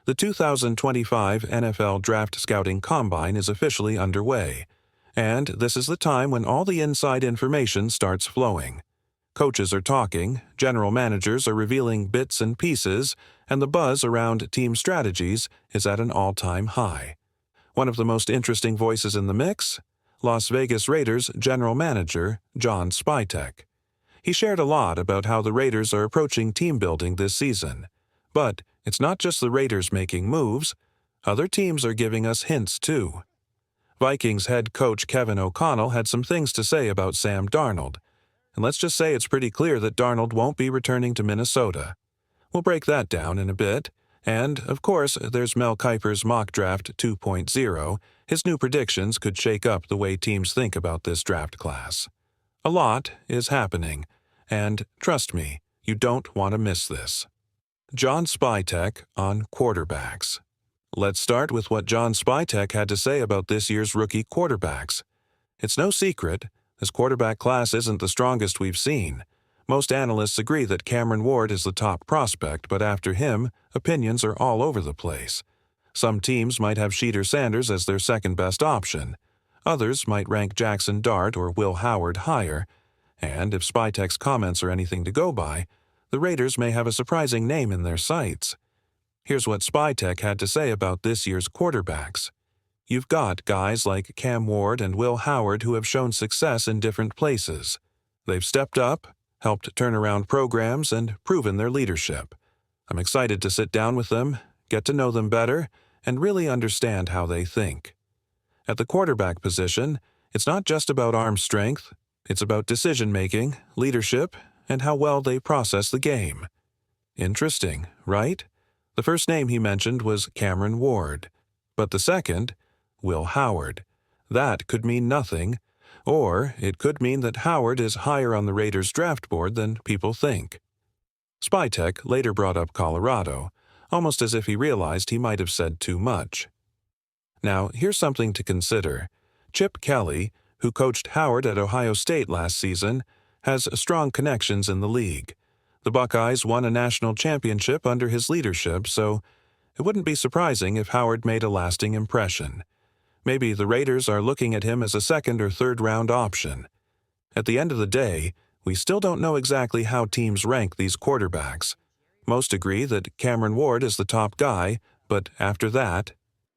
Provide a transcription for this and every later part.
The 2025 NFL Draft Scouting Combine is officially underway, and this is the time when all the inside information starts flowing. Coaches are talking, general managers are revealing bits and pieces, and the buzz around team strategies is at an all-time high. One of the most interesting voices in the mix? Las Vegas Raiders general manager John Spytek. He shared a lot about how the Raiders are approaching team building this season. But it's not just the Raiders making moves. Other teams are giving us hints too. Vikings head coach Kevin O'Connell had some things to say about Sam Darnold. And let's just say it's pretty clear that Darnold won't be returning to Minnesota. We'll break that down in a bit. And, of course, there's Mel Kiper's Mock Draft 2.0. His new predictions could shake up the way teams think about this draft class. A lot is happening. And, trust me, you don't want to miss this. John Spytek on quarterbacks. Let's start with what John Spytek had to say about this year's rookie quarterbacks. It's no secret, this quarterback class isn't the strongest we've seen. Most analysts agree that Cameron Ward is the top prospect, but after him, opinions are all over the place. Some teams might have Shedeur Sanders as their second-best option. Others might rank Jackson Dart or Will Howard higher. And if Spytek's comments are anything to go by, the Raiders may have a surprising name in their sights. Here's what Spytek had to say about this year's quarterbacks. You've got guys like Cam Ward and Will Howard who have shown success in different places. They've stepped up, helped turn around programs, and proven their leadership. I'm excited to sit down with them, get to know them better, and really understand how they think. At the quarterback position, it's not just about arm strength, it's about decision-making, leadership, and how well they process the game. Interesting, right? The first name he mentioned was Cameron Ward, but the second, Will Howard. That could mean nothing, or it could mean that Howard is higher on the Raiders' draft board than people think. Spytek later brought up Colorado, almost as if he realized he might have said too much. Now, here's something to consider. Chip Kelly, who coached Howard at Ohio State last season, has strong connections in the league. The Buckeyes won a national championship under his leadership, so it wouldn't be surprising if Howard made a lasting impression. Maybe the Raiders are looking at him as a second- or third-round option. At the end of the day, we still don't know exactly how teams rank these quarterbacks. Most agree that Cameron Ward is the top guy, but after that,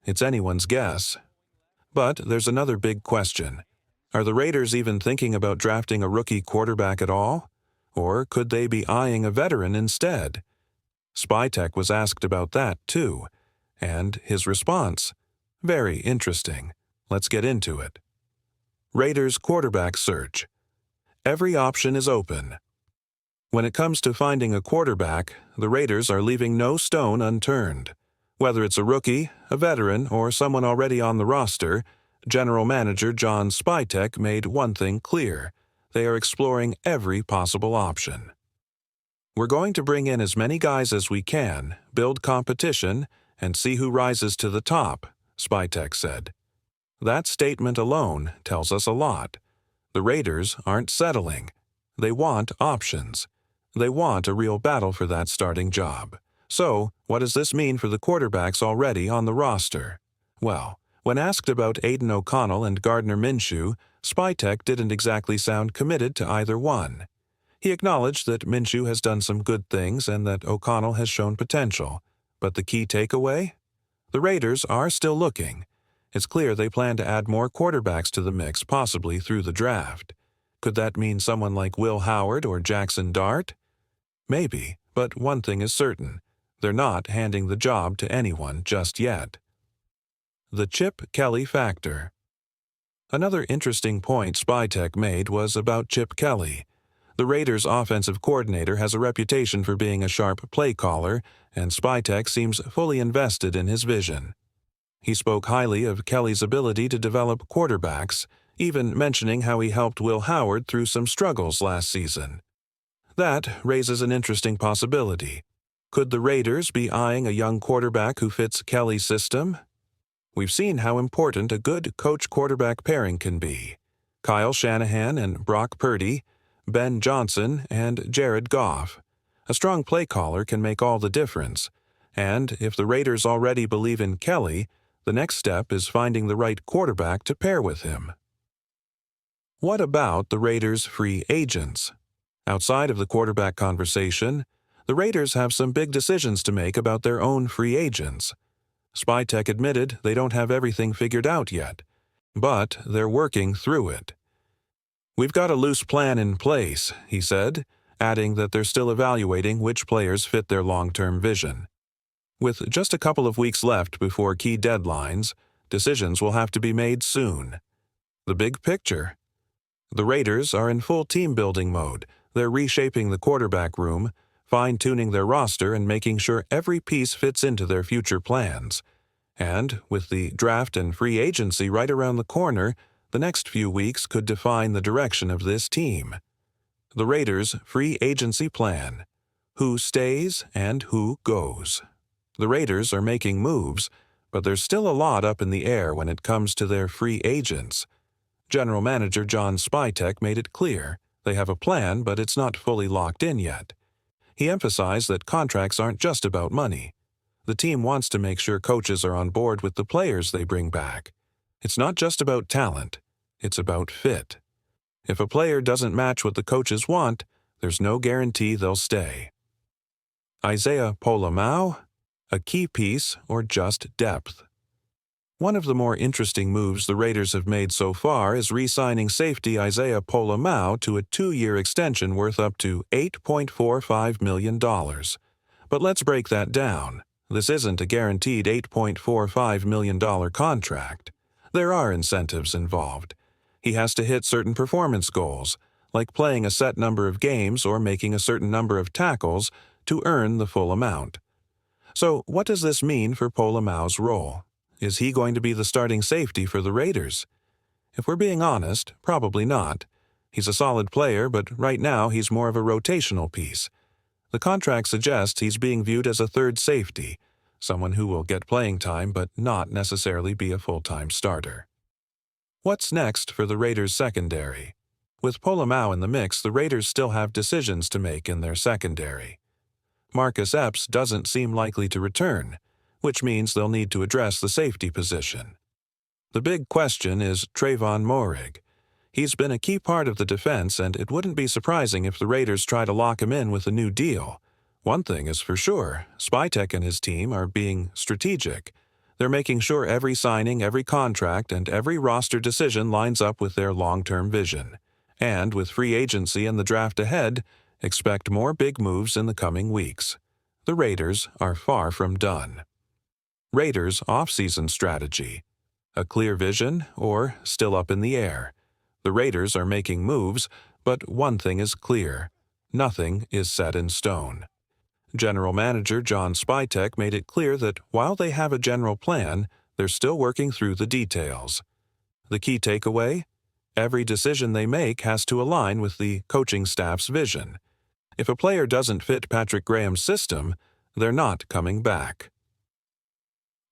it's anyone's guess. But there's another big question. Are the Raiders even thinking about drafting a rookie quarterback at all? Or could they be eyeing a veteran instead? Spytek was asked about that too, and his response? Very interesting. Let's get into it. Raiders quarterback search. Every option is open. When it comes to finding a quarterback, the Raiders are leaving no stone unturned. Whether it's a rookie, a veteran, or someone already on the roster, General Manager John Spytek made one thing clear. They are exploring every possible option. We're going to bring in as many guys as we can, build competition, and see who rises to the top, Spytek said. That statement alone tells us a lot. The Raiders aren't settling. They want options. They want a real battle for that starting job. So, what does this mean for the quarterbacks already on the roster? Well, when asked about Aiden O'Connell and Gardner Minshew, Spytek didn't exactly sound committed to either one. He acknowledged that Minshew has done some good things and that O'Connell has shown potential. But the key takeaway? The Raiders are still looking. It's clear they plan to add more quarterbacks to the mix, possibly through the draft. Could that mean someone like Will Howard or Jackson Dart? Maybe, but one thing is certain. They're not handing the job to anyone just yet. The Chip Kelly factor. Another interesting point Spytek made was about Chip Kelly. The Raiders' offensive coordinator has a reputation for being a sharp play caller, and Spytek seems fully invested in his vision. He spoke highly of Kelly's ability to develop quarterbacks, even mentioning how he helped Will Howard through some struggles last season. That raises an interesting possibility. Could the Raiders be eyeing a young quarterback who fits Kelly's system? We've seen how important a good coach-quarterback pairing can be. Kyle Shanahan and Brock Purdy, Ben Johnson and Jared Goff. A strong play caller can make all the difference, And if the Raiders already believe in Kelly, the next step is finding the right quarterback to pair with him. What about the Raiders' free agents? Outside of the quarterback conversation, the Raiders have some big decisions to make about their own free agents. Spytek admitted they don't have everything figured out yet, but they're working through it. "We've got a loose plan in place," he said, adding that they're still evaluating which players fit their long-term vision. With just a couple of weeks left before key deadlines, decisions will have to be made soon. The big picture. The Raiders are in full team-building mode. They're reshaping the quarterback room, fine-tuning their roster and making sure every piece fits into their future plans. And with the draft and free agency right around the corner, the next few weeks could define the direction of this team. The Raiders' free agency plan. Who stays and who goes. The Raiders are making moves, but there's still a lot up in the air when it comes to their free agents. General Manager John Spytek made it clear they have a plan, but it's not fully locked in yet. He emphasized that contracts aren't just about money. The team wants to make sure coaches are on board with the players they bring back. It's not just about talent, it's about fit. If a player doesn't match what the coaches want, there's no guarantee they'll stay. Isaiah Pola-Mao? A key piece or just depth? One of the more interesting moves the Raiders have made so far is re-signing safety Isaiah Pola-Mao to a 2-year extension worth up to $8.45 million. But let's break that down. This isn't a guaranteed $8.45 million contract. There are incentives involved. He has to hit certain performance goals, like playing a set number of games or making a certain number of tackles, to earn the full amount. So what does this mean for Pola-Mao's role? Is he going to be the starting safety for the Raiders? If we're being honest, probably not. He's a solid player, but right now he's more of a rotational piece. The contract suggests he's being viewed as a third safety, someone who will get playing time but not necessarily be a full-time starter. What's next for the Raiders' secondary? With Pola-Mao in the mix, the Raiders still have decisions to make in their secondary. Marcus Epps doesn't seem likely to return, which means they'll need to address the safety position. The big question is Trayvon Moehrig. He's been a key part of the defense, and it wouldn't be surprising if the Raiders try to lock him in with a new deal. One thing is for sure, Spytek and his team are being strategic. They're making sure every signing, every contract, and every roster decision lines up with their long-term vision. And with free agency and the draft ahead, expect more big moves in the coming weeks. The Raiders are far from done. Raiders' off-season strategy. A clear vision or still up in the air? The Raiders are making moves, but one thing is clear. Nothing is set in stone. General Manager John Spytek made it clear that while they have a general plan, they're still working through the details. The key takeaway? Every decision they make has to align with the coaching staff's vision. If a player doesn't fit Patrick Graham's system, they're not coming back.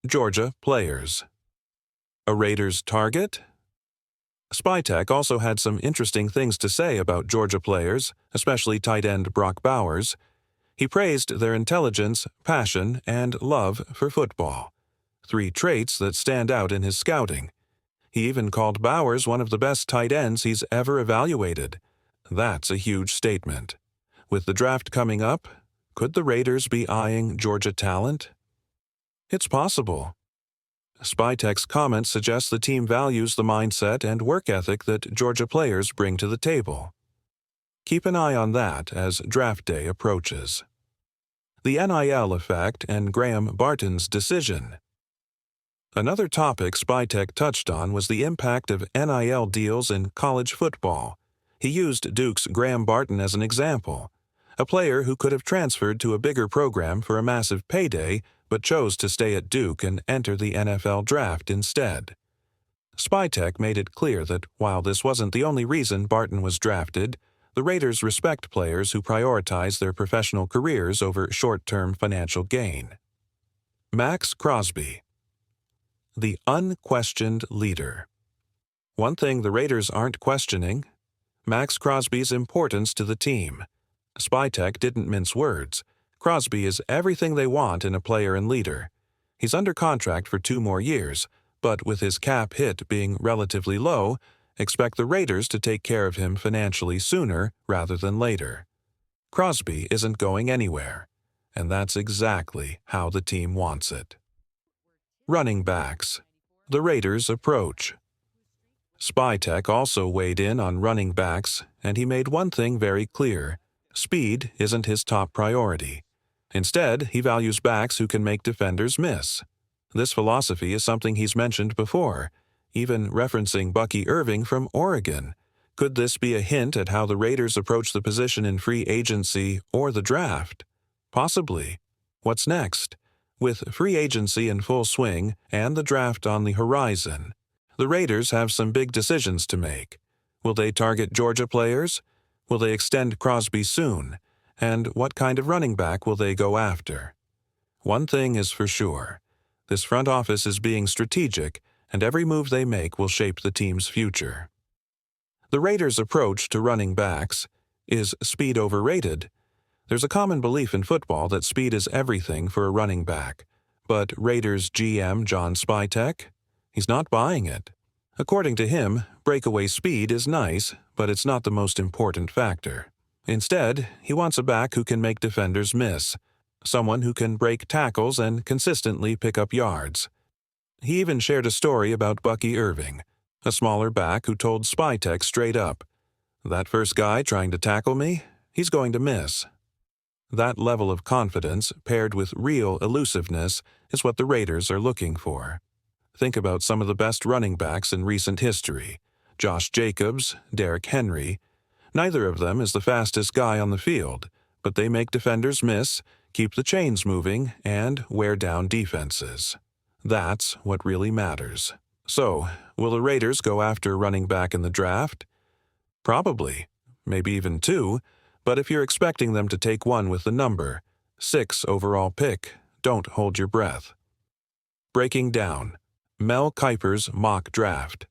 Georgia players. A Raiders target? Spytek also had some interesting things to say about Georgia players, especially tight end Brock Bowers. He praised their intelligence, passion, and love for football, 3 traits that stand out in his scouting. He even called Bowers one of the best tight ends he's ever evaluated. That's a huge statement. With the draft coming up, could the Raiders be eyeing Georgia talent? It's possible. Spytek's comments suggest the team values the mindset and work ethic that Georgia players bring to the table. Keep an eye on that as draft day approaches. The NIL effect and Graham Barton's decision. Another topic Spytek touched on was the impact of NIL deals in college football. He used Duke's Graham Barton as an example, a player who could have transferred to a bigger program for a massive payday but chose to stay at Duke and enter the NFL draft instead. Spytek made it clear that while this wasn't the only reason Barton was drafted, the Raiders respect players who prioritize their professional careers over short-term financial gain. Max Crosby. The unquestioned leader. One thing the Raiders aren't questioning: Max Crosby's importance to the team. Spytek didn't mince words, Crosby is everything they want in a player and leader. He's under contract for 2 more years, but with his cap hit being relatively low, expect the Raiders to take care of him financially sooner rather than later. Crosby isn't going anywhere, and that's exactly how the team wants it. Running backs. The Raiders' approach. Spytech also weighed in on running backs, and he made one thing very clear: speed isn't his top priority. Instead, he values backs who can make defenders miss. This philosophy is something he's mentioned before, even referencing Bucky Irving from Oregon. Could this be a hint at how the Raiders approach the position in free agency or the draft? Possibly. What's next? With free agency in full swing and the draft on the horizon, the Raiders have some big decisions to make. Will they target Georgia players? Will they extend Crosby soon? And what kind of running back will they go after? One thing is for sure: this front office is being strategic, and every move they make will shape the team's future. The Raiders' approach to running backs. Is speed overrated? There's a common belief in football that speed is everything for a running back. But Raiders GM John Spytech? He's not buying it. According to him, breakaway speed is nice, but it's not the most important factor. Instead, he wants a back who can make defenders miss, someone who can break tackles and consistently pick up yards. He even shared a story about Bucky Irving, a smaller back who told Spytech straight up, "That first guy trying to tackle me, he's going to miss." That level of confidence, paired with real elusiveness, is what the Raiders are looking for. Think about some of the best running backs in recent history: Josh Jacobs, Derrick Henry. Neither of them is the fastest guy on the field, but they make defenders miss, keep the chains moving, and wear down defenses. That's what really matters. So, will the Raiders go after a running back in the draft? Probably, maybe even 2, but if you're expecting them to take one with the number 6 overall pick, don't hold your breath. Breaking down Mel Kiper's mock draft.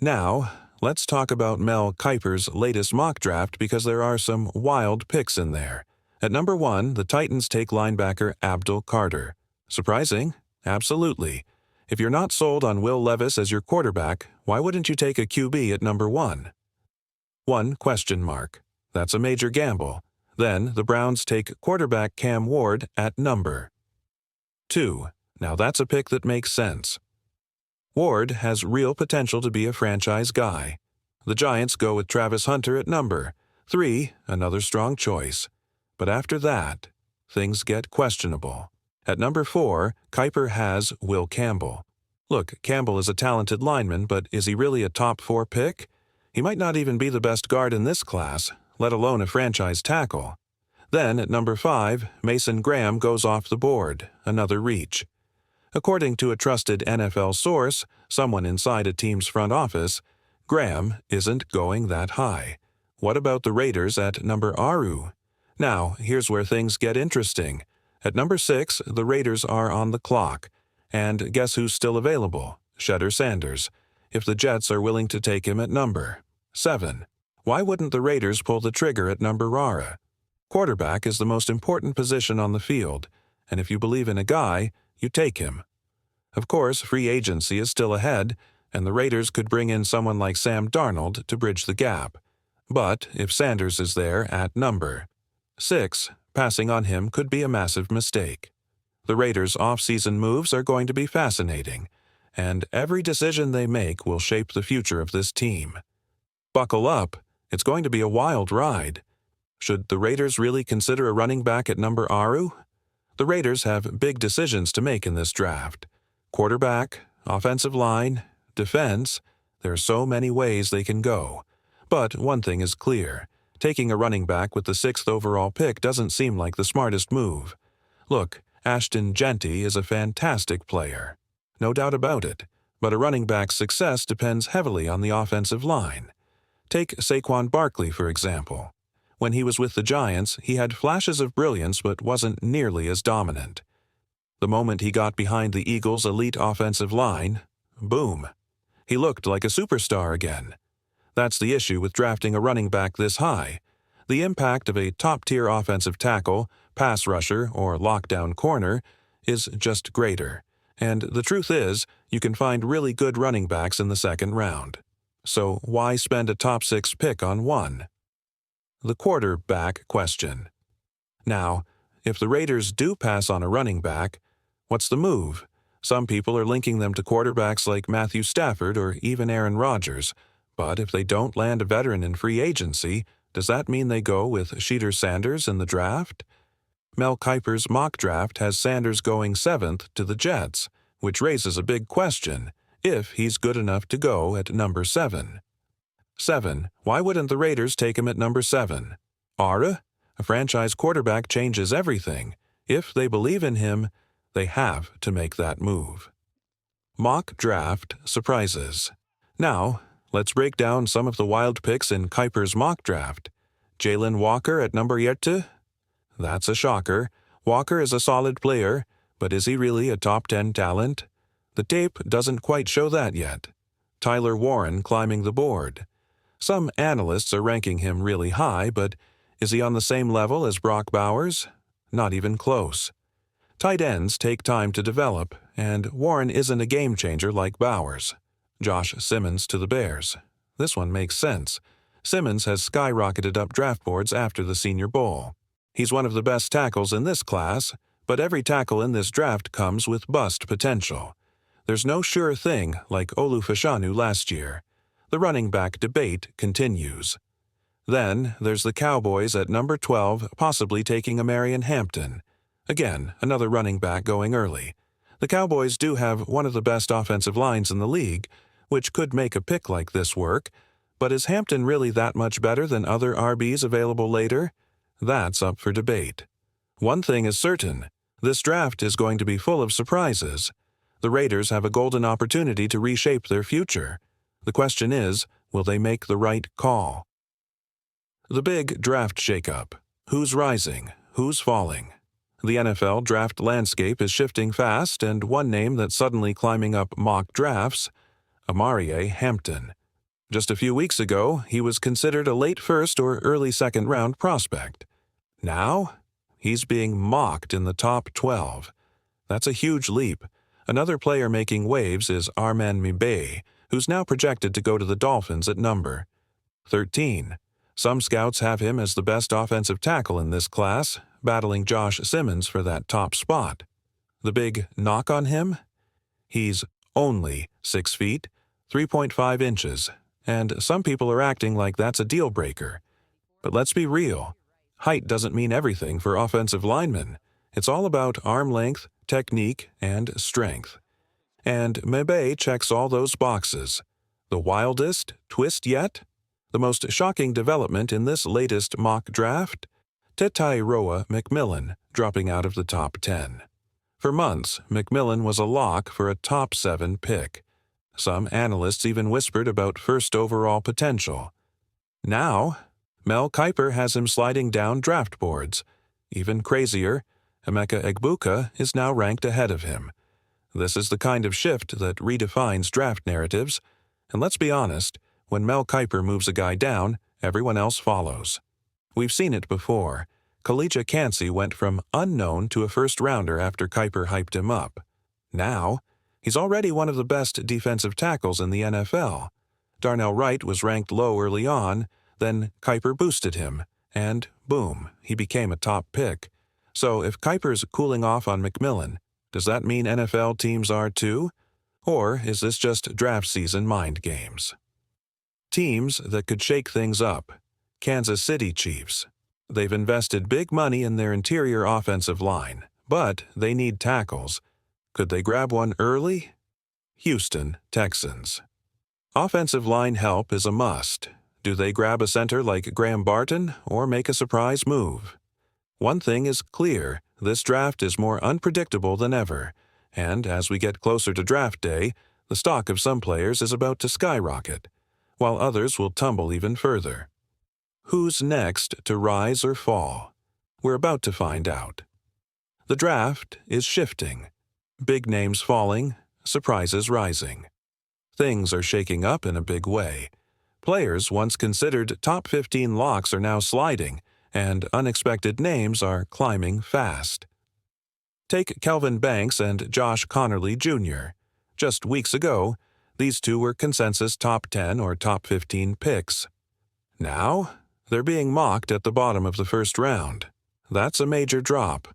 Now, let's talk about Mel Kiper's latest mock draft because there are some wild picks in there. At number 1, the Titans take linebacker Abdul Carter. Surprising? Absolutely. If you're not sold on Will Levis as your quarterback, why wouldn't you take a QB at number 1? 1 question mark. That's a major gamble. Then the Browns take quarterback Cam Ward at number 2. Now that's a pick that makes sense. Ward has real potential to be a franchise guy. The Giants go with Travis Hunter at number 3, another strong choice. But after that, things get questionable. At number 4, Kiper has Will Campbell. Look, Campbell is a talented lineman, but is he really a top 4 pick? He might not even be the best guard in this class, let alone a franchise tackle. Then, at number 5, Mason Graham goes off the board, another reach. According to a trusted NFL source, someone inside a team's front office, Graham isn't going that high. What about the Raiders at number Aru? Now, here's where things get interesting. At number 6, the Raiders are on the clock. And guess who's still available? Shedeur Sanders, if the Jets are willing to take him at number 7. Why wouldn't the Raiders pull the trigger at number Rara? Quarterback is the most important position on the field, and if you believe in a guy, you take him. Of course, free agency is still ahead, and the Raiders could bring in someone like Sam Darnold to bridge the gap. But if Sanders is there at number 6, passing on him could be a massive mistake. The Raiders' off-season moves are going to be fascinating, and every decision they make will shape the future of this team. Buckle up, it's going to be a wild ride. Should the Raiders really consider a running back at number Aru? The Raiders have big decisions to make in this draft. Quarterback, offensive line, defense, there are so many ways they can go. But one thing is clear. Taking a running back with the 6th overall pick doesn't seem like the smartest move. Look, Ashton Genty is a fantastic player. No doubt about it. But a running back's success depends heavily on the offensive line. Take Saquon Barkley, for example. When he was with the Giants, he had flashes of brilliance but wasn't nearly as dominant. The moment he got behind the Eagles' elite offensive line, boom. He looked like a superstar again. That's the issue with drafting a running back this high. The impact of a top-tier offensive tackle pass rusher, or lockdown corner, is just greater. And the truth is, you can find really good running backs in the second round. So why spend a top 6 pick on one? The quarterback question. Now, if the Raiders do pass on a running back, what's the move? Some people are linking them to quarterbacks like Matthew Stafford or even Aaron Rodgers. But if they don't land a veteran in free agency, does that mean they go with Shedeur Sanders in the draft? Mel Kiper's mock draft has Sanders going 7th to the Jets, which raises a big question, if he's good enough to go at number 7. 7. Why wouldn't the Raiders take him at number 7? A franchise quarterback changes everything. If they believe in him, they have to make that move. Mock draft surprises. Now, let's break down some of the wild picks in Kiper's mock draft. Jalen Walker at number 8? That's a shocker. Walker is a solid player, but is he really a top 10 talent? The tape doesn't quite show that yet. Tyler Warren climbing the board. Some analysts are ranking him really high, but is he on the same level as Brock Bowers? Not even close. Tight ends take time to develop, and Warren isn't a game-changer like Bowers. Josh Simmons to the Bears. This one makes sense. Simmons has skyrocketed up draft boards after the Senior Bowl. He's one of the best tackles in this class, but every tackle in this draft comes with bust potential. There's no sure thing like Olu Fashanu last year. The running back debate continues. Then there's the Cowboys at number 12, possibly taking a Marion Hampton. Again, another running back going early. The Cowboys do have one of the best offensive lines in the league, which could make a pick like this work, but is Hampton really that much better than other RBs available later? That's up for debate. One thing is certain, this draft is going to be full of surprises. The Raiders have a golden opportunity to reshape their future. The question is, will they make the right call? The big draft shakeup. Who's rising? Who's falling? The NFL draft landscape is shifting fast, and one name that's suddenly climbing up mock drafts, Marion Hampton. Just a few weeks ago, he was considered a late first or early second round prospect. Now, he's being mocked in the top 12. That's a huge leap. Another player making waves is Armand Mibay, who's now projected to go to the Dolphins at number 13. Some scouts have him as the best offensive tackle in this class, battling Josh Simmons for that top spot. The big knock on him? He's only 6 feet, 3.5 inches, and some people are acting like that's a deal breaker. But let's be real. Height doesn't mean everything for offensive linemen. It's all about arm length, technique, and strength. And Mibay checks all those boxes. The wildest twist yet? The most shocking development in this latest mock draft? Tetairoa McMillan dropping out of the top 10. For months, McMillan was a lock for a top 7 pick. Some analysts even whispered about first overall potential. Now, Mel Kiper has him sliding down draft boards. Even crazier, Emeka Egbuka is now ranked ahead of him. This is the kind of shift that redefines draft narratives, and let's be honest, when Mel Kiper moves a guy down, everyone else follows. We've seen it before. Khalija Kancey went from unknown to a first-rounder after Kiper hyped him up. Now, he's already one of the best defensive tackles in the NFL. Darnell Wright was ranked low early on, then Kiper boosted him, and boom, he became a top pick. So if Kiper's cooling off on McMillan, does that mean NFL teams are too? Or is this just draft season mind games? Teams that could shake things up. Kansas City Chiefs. They've invested big money in their interior offensive line, but they need tackles. Could they grab one early? Houston Texans. Offensive line help is a must. Do they grab a center like Graham Barton or make a surprise move? One thing is clear, this draft is more unpredictable than ever, and as we get closer to draft day, the stock of some players is about to skyrocket, while others will tumble even further. Who's next to rise or fall? We're about to find out. The draft is shifting. Big names falling, surprises rising. Things are shaking up in a big way. Players once considered top 15 locks are now sliding, and unexpected names are climbing fast. Take Kelvin Banks and Josh Connerly Jr. Just weeks ago, these two were consensus top 10 or top 15 picks. Now, they're being mocked at the bottom of the first round. That's a major drop.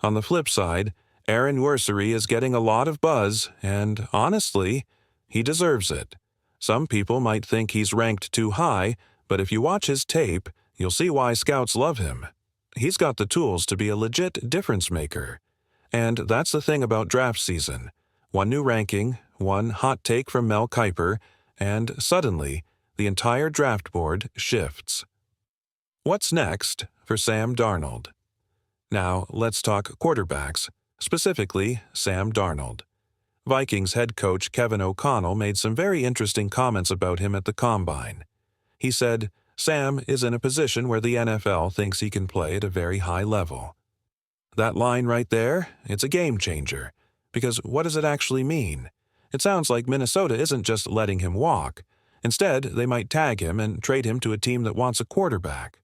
On the flip side, Aaron Wersery is getting a lot of buzz, and honestly, he deserves it. Some people might think he's ranked too high, but if you watch his tape, you'll see why scouts love him. He's got the tools to be a legit difference maker. And that's the thing about draft season. One new ranking, one hot take from Mel Kiper, and suddenly, the entire draft board shifts. What's next for Sam Darnold? Now, let's talk quarterbacks, specifically Sam Darnold. Vikings head coach Kevin O'Connell made some very interesting comments about him at the Combine. He said, "Sam is in a position where the NFL thinks he can play at a very high level." That line right there, it's a game changer. Because what does it actually mean? It sounds like Minnesota isn't just letting him walk. Instead, they might tag him and trade him to a team that wants a quarterback.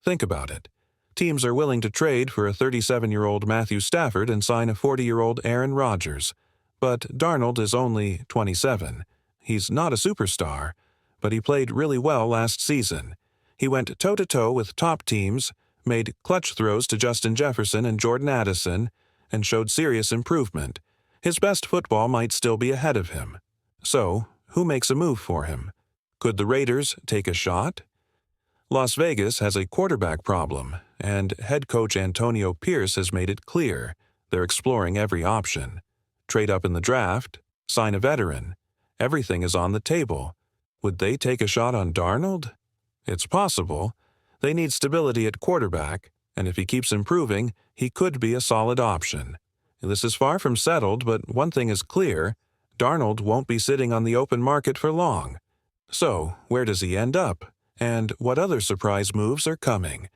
Think about it. Teams are willing to trade for a 37-year-old Matthew Stafford and sign a 40-year-old Aaron Rodgers. But Darnold is only 27. He's not a superstar, but he played really well last season. He went toe-to-toe with top teams, made clutch throws to Justin Jefferson and Jordan Addison, and showed serious improvement. His best football might still be ahead of him. So, who makes a move for him? Could the Raiders take a shot? Las Vegas has a quarterback problem, and head coach Antonio Pierce has made it clear they're exploring every option. Trade up in the draft, sign a veteran. Everything is on the table. Would they take a shot on Darnold? It's possible. They need stability at quarterback, and if he keeps improving, he could be a solid option. This is far from settled, but one thing is clear: Darnold won't be sitting on the open market for long. So, where does he end up? And what other surprise moves are coming?